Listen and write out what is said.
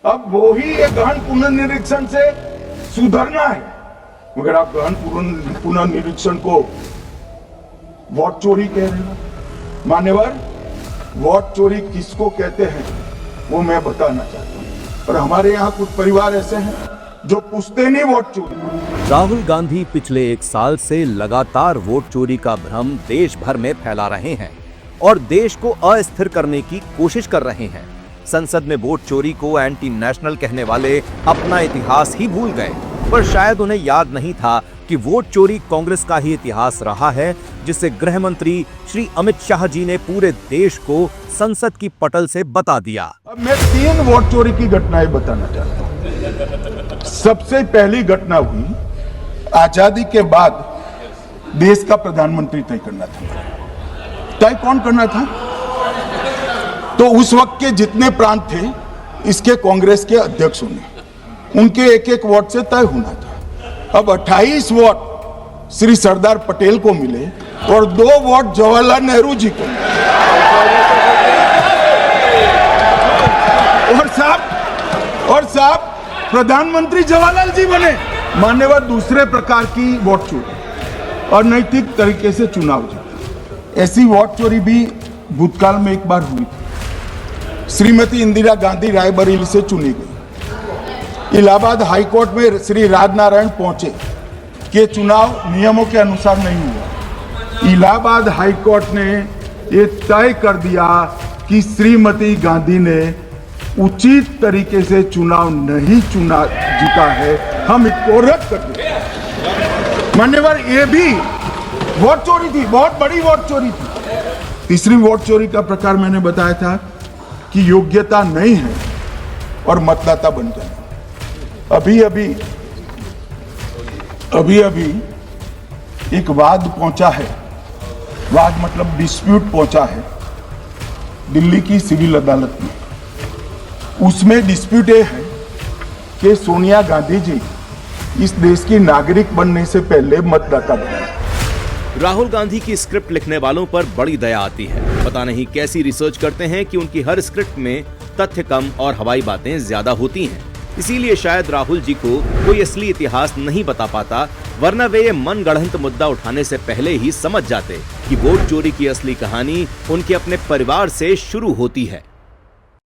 अब वो ही एक गहन पुनर्निरीक्षण से सुधरना है, मगर आप गहन पुनर्निरीक्षण को वोट चोरी कह रहे हो। मान्यवर, वोट चोरी किसको कहते हैं वो मैं बताना चाहता हूँ, और हमारे यहाँ कुछ परिवार ऐसे हैं जो पूछते नहीं वोट चोरी। राहुल गांधी पिछले 1 साल से लगातार वोट चोरी का भ्रम देश भर में फैला रहे हैं और देश को अस्थिर करने की कोशिश कर रहे हैं। संसद में वोट चोरी को एंटी नेशनल कहने वाले अपना इतिहास ही भूल गए, पर शायद उन्हें याद नहीं था कि वोट चोरी कांग्रेस का ही इतिहास रहा है, जिसे गृह मंत्री श्री अमित शाह जी ने पूरे देश को संसद की पटल से बता दिया। अब मैं 3 वोट चोरी की घटनाएं बताना चाहता हूं। सबसे पहली घटना हुई आजादी के बाद देश का प्रधानमंत्री तय करना था। तय कौन करना था? तो उस वक्त के जितने प्रांत थे इसके कांग्रेस के अध्यक्षों ने, उनके एक वोट से तय होना था। अब 28 वोट श्री सरदार पटेल को मिले और 2 वोट जवाहरलाल नेहरू जी को मिले। और साहब प्रधानमंत्री जवाहरलाल जी बने। मान्यवर, दूसरे प्रकार की वोट चोरी और नैतिक तरीके से चुनाव जीता, ऐसी वोट चोरी भी भूतकाल में एक बार हुई थी। श्रीमती इंदिरा गांधी रायबरेली से चुनी गई। इलाहाबाद हाईकोर्ट में श्री राजनारायण पहुंचे कि चुनाव नियमों के अनुसार नहीं हुआ। इलाहाबाद हाईकोर्ट ने ये तय कर दिया कि श्रीमती गांधी ने उचित तरीके से चुनाव नहीं जीता है, हम इसको रद्द कर दें। मान्यवर, ये भी वोट चोरी थी, बहुत बड़ी वोट चोरी थी। तीसरी वोट चोरी का प्रकार मैंने बताया था कि योग्यता नहीं है और मतदाता बन जाए। अभी अभी एक वाद पहुंचा है, वाद मतलब डिस्प्यूट पहुंचा है दिल्ली की सिविल अदालत में। उसमें डिस्प्यूट ये है कि सोनिया गांधी जी इस देश की नागरिक बनने से पहले मतदाता बने। राहुल गांधी की स्क्रिप्ट लिखने वालों पर बड़ी दया आती है। पता नहीं कैसी रिसर्च करते हैं कि उनकी हर स्क्रिप्ट में तथ्य कम और हवाई बातें ज्यादा होती हैं। इसीलिए शायद राहुल जी को कोई असली इतिहास नहीं बता पाता, वरना वे ये मनगढ़ंत मुद्दा उठाने से पहले ही समझ जाते कि वोट चोरी की असली कहानी उनके अपने परिवार से शुरू होती है।